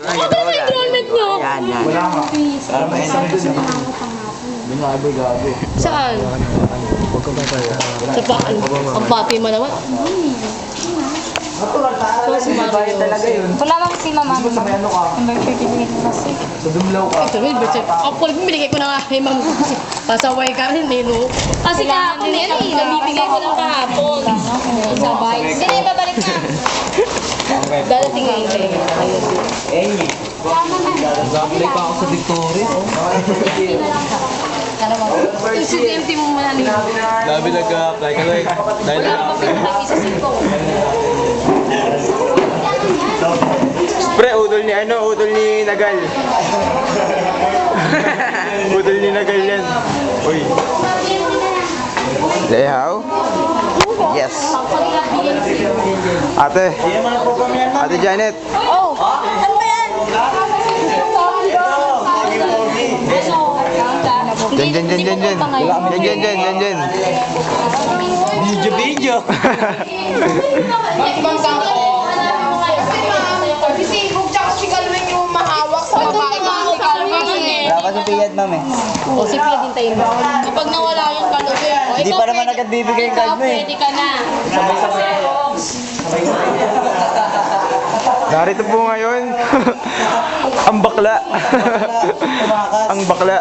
Ano ba yung enrollment nyo? Yan, yan. Wala nga. Binabi-gabi. Saan? Sa paan? Ang papi mo naman. So, si Mario. Talaga yun. Wala lang si mama. Sa may ano ka? Ang birth certificate kasi. Sa dumlaw ka. Ito, may birth certificate. Ako, binigay ko na nga kay ma'am. Pasaway ka rin eh, no? Kasi kahapon yan eh. Nabibigay ko lang kahapon. Sabay. Sige, babalik na. Dadating nga yung tayo. Nag-apply pa ako sa Victoria. Estudyante mo muna nila. Dami nag-apply ka lang. Dahil Pre, udol ni ano? Udol ni Nagal. Udol ni Nagal yan. Uy. Lehaw? Yes. Ate. Ate Janet. Oh! Ano ba yan? Dyan, dyan, dyan, dyan, dyan. Dyan, dyan, dyan, dyan, dyan. video. Si Sibog tsaka si Galwin yung mahawak sa babae. Wala ka sa piyad, ma'am eh. O, si Pia, hintayin mo. Kapag nawala yung Galwin, Hindi pa naman agad bibigay yung card mo eh. pwede ka na. Narito po ngayon. Ang bakla. Ang bakla.